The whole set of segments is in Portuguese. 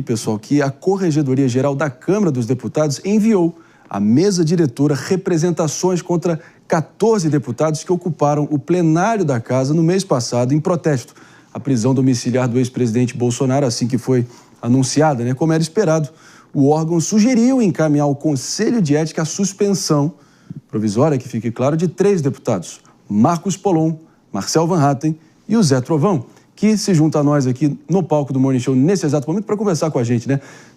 Pessoal, que a Corregedoria Geral da Câmara dos Deputados enviou à mesa diretora representações contra 14 deputados que ocuparam o plenário da casa no mês passado em protesto à prisão domiciliar do ex-presidente Bolsonaro, assim que foi anunciada, como era esperado. O órgão sugeriu encaminhar ao Conselho de Ética a suspensão provisória, que fique claro, de 3 deputados, Marcos Polon, Marcel Van Hatten e o Zé Trovão, que se junta a nós aqui no palco do Morning Show nesse exato momento para conversar com a gente,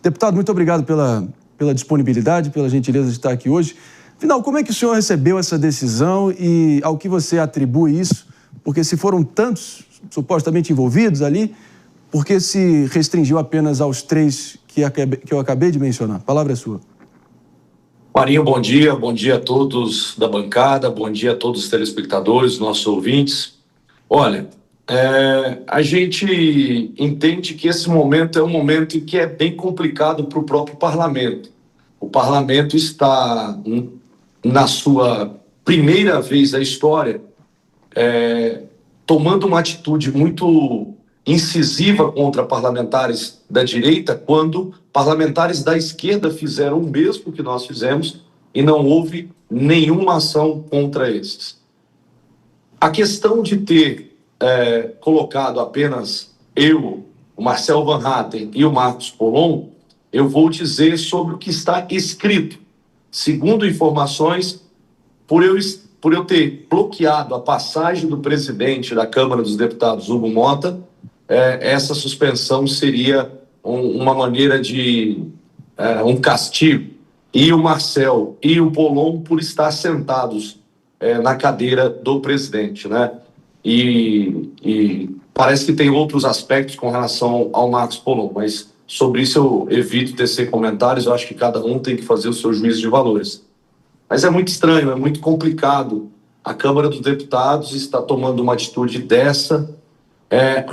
Deputado, muito obrigado pela disponibilidade, pela gentileza de estar aqui hoje. Afinal, como é que o senhor recebeu essa decisão e ao que você atribui isso? Porque se foram tantos supostamente envolvidos ali, por que se restringiu apenas aos 3 que eu acabei de mencionar? A palavra é sua. Marinho, bom dia a todos da bancada, bom dia a todos os telespectadores, nossos ouvintes. Olha, a gente entende que esse momento é um momento que é bem complicado para o próprio parlamento. O parlamento está, na sua primeira vez da história, tomando uma atitude muito incisiva contra parlamentares da direita, quando parlamentares da esquerda fizeram o mesmo que nós fizemos e não houve nenhuma ação contra esses. A questão de ter colocado apenas eu, o Marcel Van Hatten e o Marcos Polon, eu vou dizer sobre o que está escrito. Segundo informações, por eu ter bloqueado a passagem do presidente da Câmara dos Deputados, Hugo Mota, essa suspensão seria uma maneira de um castigo. E o Marcel e o Polon por estar sentados na cadeira do presidente, E parece que tem outros aspectos com relação ao Marcos Polon, mas sobre isso eu evito tecer comentários, eu acho que cada um tem que fazer o seu juízo de valores. Mas é muito estranho, é muito complicado. A Câmara dos Deputados está tomando uma atitude dessa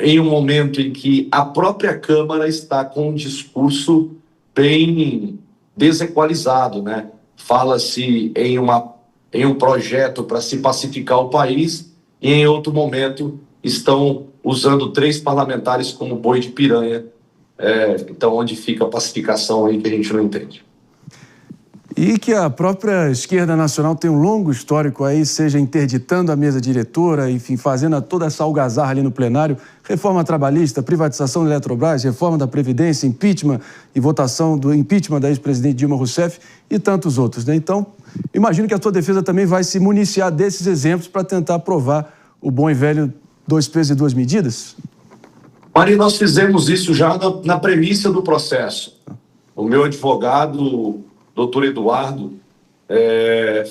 em um momento em que a própria Câmara está com um discurso bem desequalizado, Fala-se em um projeto para se pacificar o país e em outro momento estão usando 3 parlamentares como boi de piranha. Então, onde fica a pacificação aí que a gente não entende. E que a própria esquerda nacional tem um longo histórico aí, seja interditando a mesa diretora, enfim, fazendo toda essa algazarra ali no plenário, reforma trabalhista, privatização da Eletrobras, reforma da Previdência, impeachment e votação do impeachment da ex-presidente Dilma Rousseff e tantos outros, Então, imagino que a sua defesa também vai se municiar desses exemplos para tentar aprovar o bom e velho 2 pesos e 2 medidas? Maria, nós fizemos isso já na premissa do processo. O meu advogado, doutor Eduardo,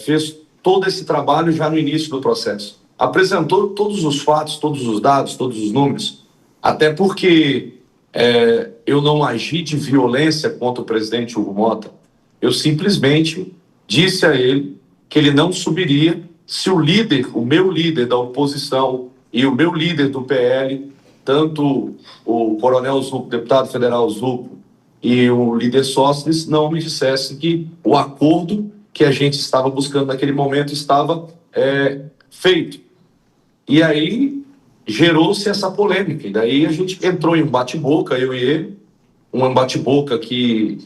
fez todo esse trabalho já no início do processo. Apresentou todos os fatos, todos os dados, todos os números, até porque eu não agi de violência contra o presidente Hugo Mota. Eu simplesmente disse a ele que ele não subiria se o meu líder da oposição e o meu líder do PL, tanto o coronel Zucco, deputado federal Zucco, e o líder Sóstenes não me dissesse que o acordo que a gente estava buscando naquele momento estava feito. E aí gerou-se essa polêmica. E daí a gente entrou em um bate-boca, eu e ele, um bate-boca que,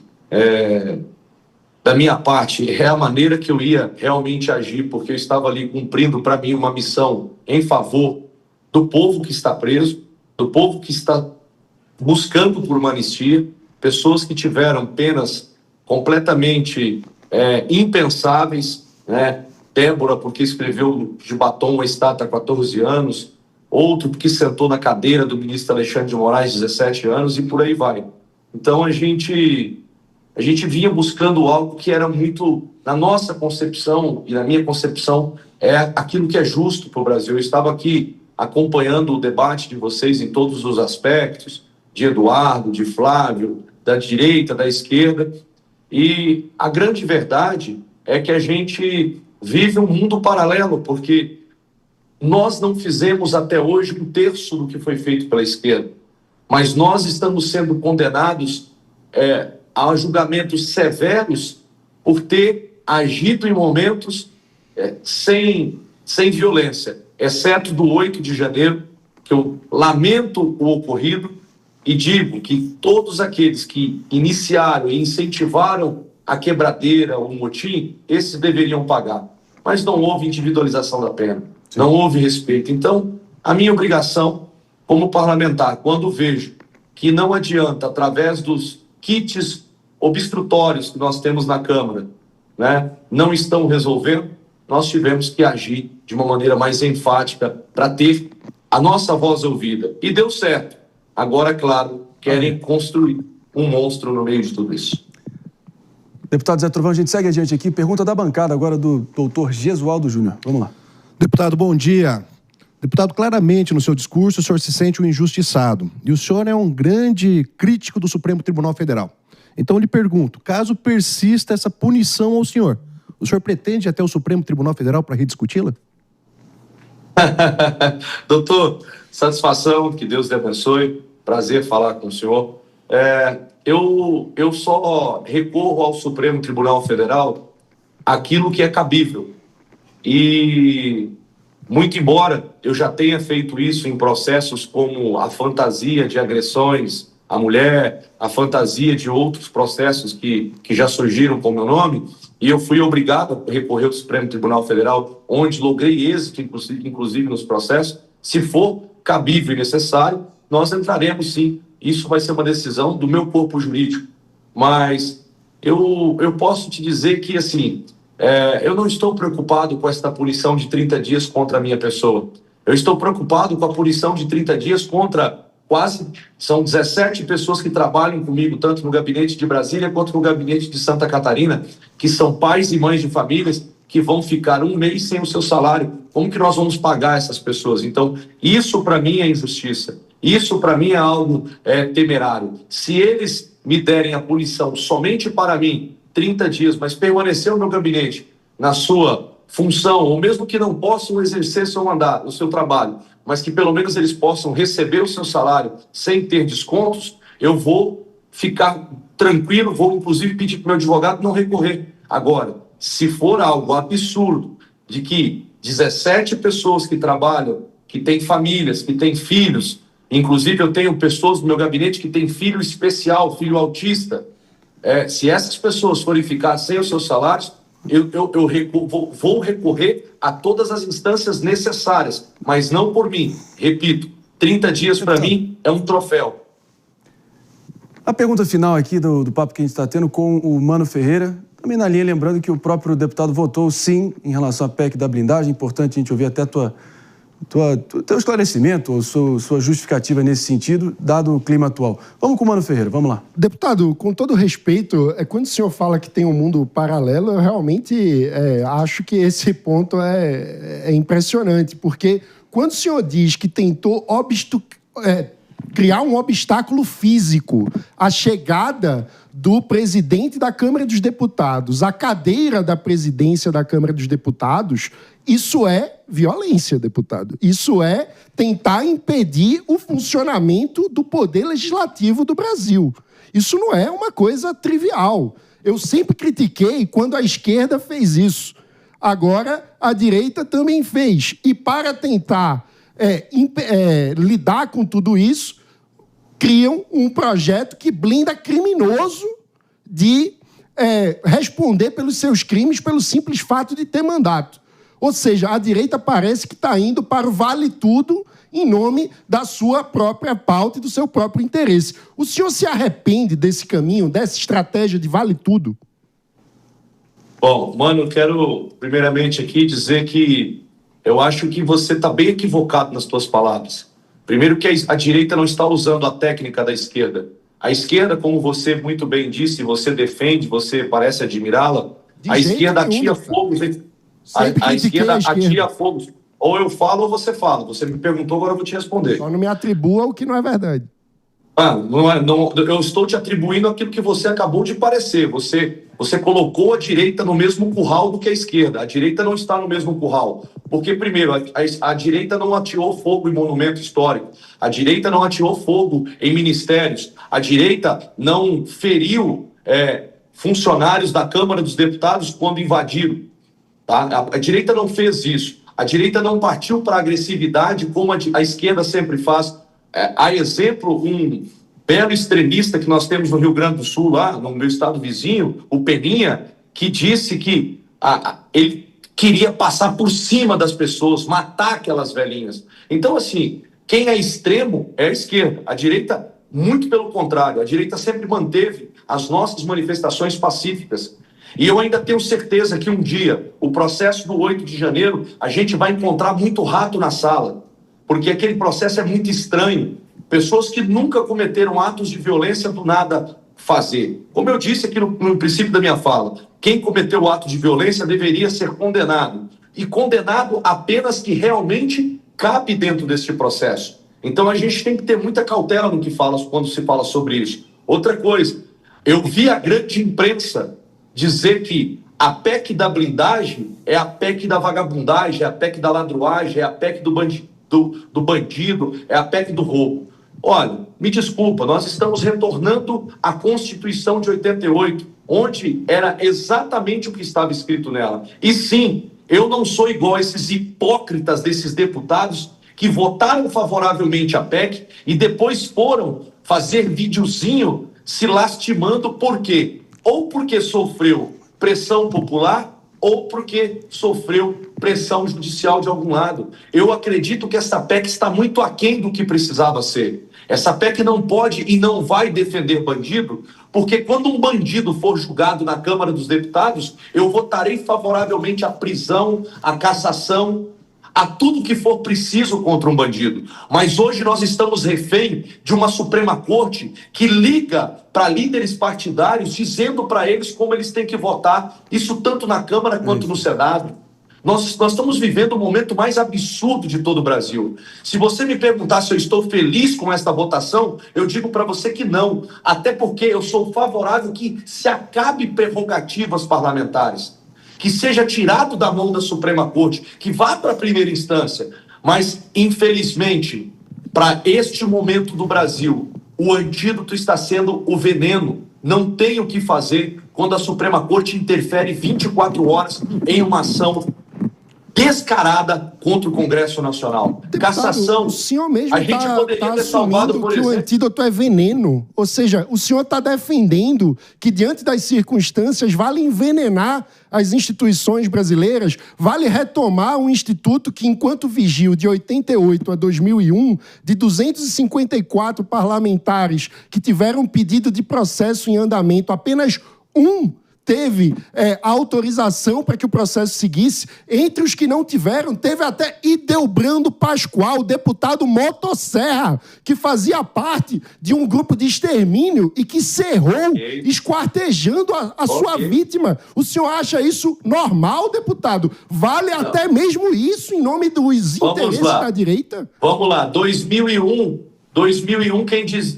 da minha parte, é a maneira que eu ia realmente agir, porque eu estava ali cumprindo para mim uma missão em favor do povo que está preso, do povo que está buscando por uma anistia, pessoas que tiveram penas completamente impensáveis, Débora, porque escreveu de batom uma estátua há 14 anos, outro porque sentou na cadeira do ministro Alexandre de Moraes, 17 anos, e por aí vai. Então, a gente vinha buscando algo que era muito, na nossa concepção e na minha concepção, aquilo que é justo para o Brasil. Eu estava aqui acompanhando o debate de vocês em todos os aspectos, de Eduardo, de Flávio, da direita, da esquerda, e a grande verdade é que a gente vive um mundo paralelo, porque nós não fizemos até hoje 1/3 do que foi feito pela esquerda, mas nós estamos sendo condenados a julgamentos severos por ter agido em momentos sem violência, exceto do 8 de janeiro, que eu lamento o ocorrido, e digo que todos aqueles que iniciaram e incentivaram a quebradeira, o motim, esses deveriam pagar. Mas não houve individualização da pena, não houve respeito. Então, a minha obrigação como parlamentar, quando vejo que não adianta, através dos kits obstrutórios que nós temos na Câmara, né, não estão resolvendo, nós tivemos que agir de uma maneira mais enfática para ter a nossa voz ouvida. E deu certo. Agora, claro, querem construir um monstro no meio de tudo isso. Deputado Zé Trovão, a gente segue adiante aqui. Pergunta da bancada agora do doutor Gesualdo Júnior. Vamos lá. Deputado, bom dia. Deputado, claramente no seu discurso o senhor se sente um injustiçado. E o senhor é um grande crítico do Supremo Tribunal Federal. Então eu lhe pergunto, caso persista essa punição ao senhor, o senhor pretende ir até o Supremo Tribunal Federal para rediscuti-la? Doutor, satisfação, que Deus lhe abençoe. Prazer falar com o senhor. Eu só recorro ao Supremo Tribunal Federal aquilo que é cabível. E, muito embora eu já tenha feito isso em processos como a fantasia de agressões à mulher, a fantasia de outros processos que já surgiram com meu nome, e eu fui obrigado a recorrer ao Supremo Tribunal Federal, onde logrei êxito, inclusive nos processos. Se for cabível e necessário, nós entraremos sim. Isso vai ser uma decisão do meu corpo jurídico. Mas eu posso te dizer que, assim, eu não estou preocupado com esta punição de 30 dias contra a minha pessoa. Eu estou preocupado com a punição de 30 dias contra são 17 pessoas que trabalham comigo, tanto no gabinete de Brasília quanto no gabinete de Santa Catarina, que são pais e mães de famílias que vão ficar um mês sem o seu salário. Como que nós vamos pagar essas pessoas? Então, isso para mim é injustiça. Isso para mim é algo temerário. Se eles me derem a punição somente para mim, 30 dias, mas permanecer no meu gabinete, na sua função, ou mesmo que não possam exercer seu mandato, o seu trabalho, mas que pelo menos eles possam receber o seu salário sem ter descontos, eu vou ficar tranquilo, vou inclusive pedir para o meu advogado não recorrer. Agora, se for algo absurdo de que 17 pessoas que trabalham, que têm famílias, que têm filhos, inclusive eu tenho pessoas no meu gabinete que têm filho especial, filho autista, se essas pessoas forem ficar sem os seus salários, eu vou recorrer a todas as instâncias necessárias, mas não por mim. Repito, 30 dias para mim é um troféu. A pergunta final aqui do papo que a gente está tendo com o Mano Ferreira, também na linha, lembrando que o próprio deputado votou sim em relação à PEC da blindagem. Importante a gente ouvir até teu esclarecimento ou sua justificativa nesse sentido, dado o clima atual. Vamos com o Mano Ferreira, vamos lá. Deputado, com todo respeito, quando o senhor fala que tem um mundo paralelo, eu realmente acho que esse ponto é impressionante, porque quando o senhor diz que tentou criar um obstáculo físico à chegada do presidente da Câmara dos Deputados à cadeira da presidência da Câmara dos Deputados, isso é violência, deputado. Isso é tentar impedir o funcionamento do poder legislativo do Brasil. Isso não é uma coisa trivial. Eu sempre critiquei quando a esquerda fez isso. Agora, a direita também fez. E para tentar lidar com tudo isso, criam um projeto que blinda criminoso de responder pelos seus crimes pelo simples fato de ter mandato. Ou seja, a direita parece que está indo para o vale tudo em nome da sua própria pauta e do seu próprio interesse. O senhor se arrepende desse caminho, dessa estratégia de vale tudo? Bom, Mano, quero primeiramente aqui dizer que eu acho que você está bem equivocado nas suas palavras. Primeiro que a direita não está usando a técnica da esquerda. A esquerda, como você muito bem disse, você defende, você parece admirá-la, a esquerda atia fogos. A esquerda atia fogos. Ou eu falo ou você fala. Você me perguntou, agora eu vou te responder. Só não me atribua o que não é verdade. Eu estou te atribuindo aquilo que você acabou de parecer. Você colocou a direita no mesmo curral do que a esquerda. A direita não está no mesmo curral. Porque, primeiro, a direita não ateou fogo em monumento histórico. A direita não ateou fogo em ministérios. A direita não feriu funcionários da Câmara dos Deputados quando invadiram. Tá? A direita não fez isso. A direita não partiu para a agressividade como a esquerda sempre faz. Há exemplo, belo extremista que nós temos no Rio Grande do Sul, lá no meu estado vizinho, o Peninha, que disse que ele queria passar por cima das pessoas, matar aquelas velhinhas. Então, assim, quem é extremo é a esquerda. A direita, muito pelo contrário, a direita sempre manteve as nossas manifestações pacíficas. E eu ainda tenho certeza que um dia, o processo do 8 de janeiro, a gente vai encontrar muito rato na sala, porque aquele processo é muito estranho. Pessoas que nunca cometeram atos de violência do nada fazer. Como eu disse aqui no princípio da minha fala, quem cometeu o ato de violência deveria ser condenado. E condenado apenas que realmente cabe dentro deste processo. Então a gente tem que ter muita cautela no que fala quando se fala sobre isso. Outra coisa, eu vi a grande imprensa dizer que a PEC da blindagem é a PEC da vagabundagem, é a PEC da ladruagem, é a PEC do bandido, é a PEC do roubo. Olha, me desculpa, nós estamos retornando à Constituição de 88, onde era exatamente o que estava escrito nela. E sim, eu não sou igual a esses hipócritas desses deputados que votaram favoravelmente a PEC e depois foram fazer videozinho se lastimando. Por quê? Ou porque sofreu pressão popular, ou porque sofreu pressão judicial de algum lado. Eu acredito que essa PEC está muito aquém do que precisava ser. Essa PEC não pode e não vai defender bandido, porque quando um bandido for julgado na Câmara dos Deputados, eu votarei favoravelmente à prisão, à cassação, a tudo que for preciso contra um bandido. Mas hoje nós estamos refém de uma Suprema Corte que liga para líderes partidários dizendo para eles como eles têm que votar, isso tanto na Câmara quanto no Senado. Nós estamos vivendo o momento mais absurdo de todo o Brasil. Se você me perguntar se eu estou feliz com esta votação, eu digo para você que não. Até porque eu sou favorável que se acabe prerrogativas parlamentares, que seja tirado da mão da Suprema Corte, que vá para a primeira instância. Mas, infelizmente, para este momento do Brasil, o antídoto está sendo o veneno. Não tem o que fazer quando a Suprema Corte interfere 24 horas em uma ação descarada contra o Congresso Nacional. Deputado, cassação. O senhor mesmo a gente poderia ter salvado, por que exemplo, o antídoto é veneno. Ou seja, o senhor está defendendo que, diante das circunstâncias, vale envenenar as instituições brasileiras, vale retomar um instituto que, enquanto vigiu de 88 a 2001, de 254 parlamentares que tiveram pedido de processo em andamento, apenas um teve autorização para que o processo seguisse. Entre os que não tiveram, teve até Ideobrando Pascoal, deputado motosserra, que fazia parte de um grupo de extermínio e que cerrou, esquartejando a sua vítima. O senhor acha isso normal, deputado? Vale até mesmo isso em nome dos interesses da direita? Vamos lá, 2001,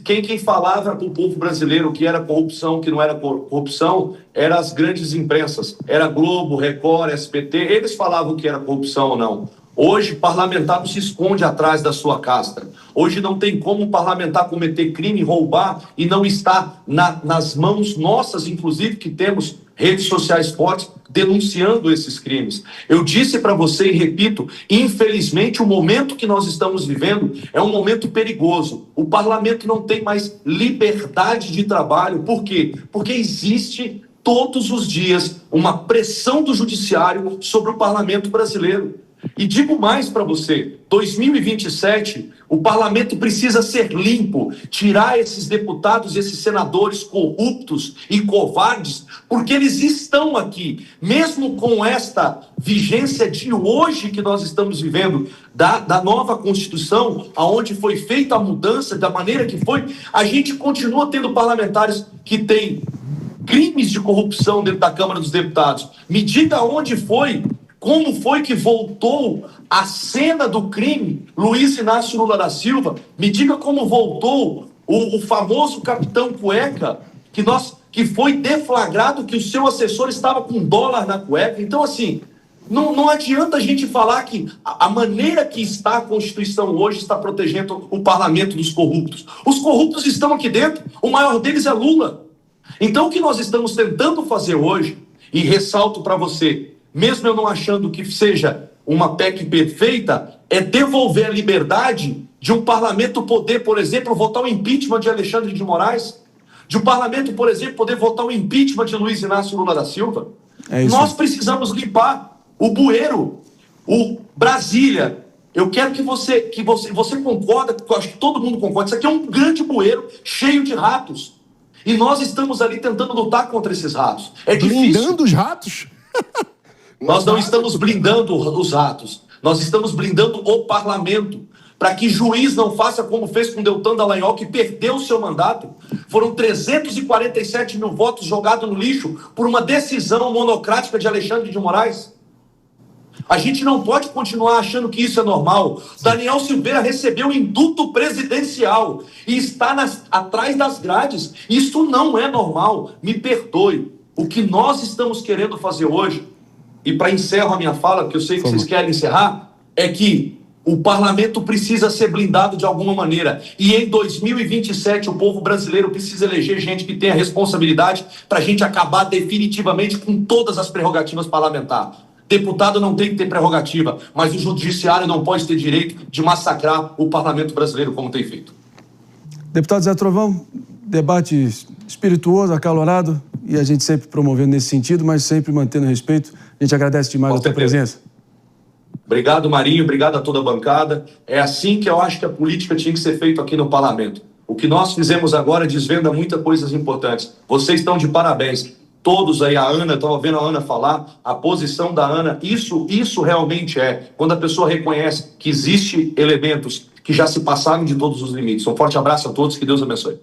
quem falava para o povo brasileiro que era corrupção, que não era corrupção, eram as grandes imprensas. Era Globo, Record, SBT, eles falavam que era corrupção ou não. Hoje, parlamentar não se esconde atrás da sua castra. Hoje não tem como um parlamentar cometer crime, roubar e não estar nas mãos nossas, inclusive, que temos redes sociais fortes, denunciando esses crimes. Eu disse para você e repito, infelizmente o momento que nós estamos vivendo é um momento perigoso. O parlamento não tem mais liberdade de trabalho. Por quê? Porque existe todos os dias uma pressão do judiciário sobre o parlamento brasileiro. E digo mais para você, 2027, o parlamento precisa ser limpo, tirar esses deputados, esses senadores corruptos e covardes, porque eles estão aqui, mesmo com esta vigência de hoje que nós estamos vivendo, da nova Constituição, aonde foi feita a mudança, da maneira que foi, a gente continua tendo parlamentares que têm crimes de corrupção dentro da Câmara dos Deputados. Me diga onde foi. Como foi que voltou a cena do crime Luiz Inácio Lula da Silva? Me diga como voltou o famoso Capitão Cueca, que foi deflagrado que o seu assessor estava com dólar na cueca. Então, assim, não adianta a gente falar que a maneira que está a Constituição hoje está protegendo o parlamento dos corruptos. Os corruptos estão aqui dentro, o maior deles é Lula. Então, o que nós estamos tentando fazer hoje, e ressalto para você, mesmo eu não achando que seja uma PEC perfeita é devolver a liberdade de um parlamento poder, por exemplo, votar o impeachment de Alexandre de Moraes, de um parlamento, por exemplo, poder votar o impeachment de Luiz Inácio Lula da Silva. Nós precisamos limpar o bueiro, o Brasília. Eu quero que você concorda, eu acho que todo mundo concorda, isso aqui é um grande bueiro cheio de ratos. E nós estamos ali tentando lutar contra esses ratos. É difícil. Blindando os ratos? Nós não estamos blindando os ratos. Nós estamos blindando o parlamento. Para que juiz não faça como fez com Deltan Dallagnol, que perdeu o seu mandato. Foram 347 mil votos jogados no lixo por uma decisão monocrática de Alexandre de Moraes. A gente não pode continuar achando que isso é normal. Daniel Silveira recebeu indulto presidencial e está atrás das grades. Isso não é normal. Me perdoe. O que nós estamos querendo fazer hoje, e para encerrar a minha fala, porque eu sei que vocês querem encerrar, é que o parlamento precisa ser blindado de alguma maneira. E em 2027 o povo brasileiro precisa eleger gente que tenha responsabilidade para a gente acabar definitivamente com todas as prerrogativas parlamentares. Deputado não tem que ter prerrogativa, mas o judiciário não pode ter direito de massacrar o parlamento brasileiro como tem feito. Deputado Zé Trovão, debate espirituoso, acalorado, e a gente sempre promovendo nesse sentido, mas sempre mantendo respeito. A gente agradece demais a tua presença. Obrigado, Marinho. Obrigado a toda a bancada. É assim que eu acho que a política tinha que ser feita aqui no parlamento. O que nós fizemos agora desvenda muitas coisas importantes. Vocês estão de parabéns. Todos aí, a Ana, estava vendo a Ana falar, a posição da Ana, isso realmente é, quando a pessoa reconhece que existem elementos que já se passaram de todos os limites. Um forte abraço a todos, que Deus abençoe.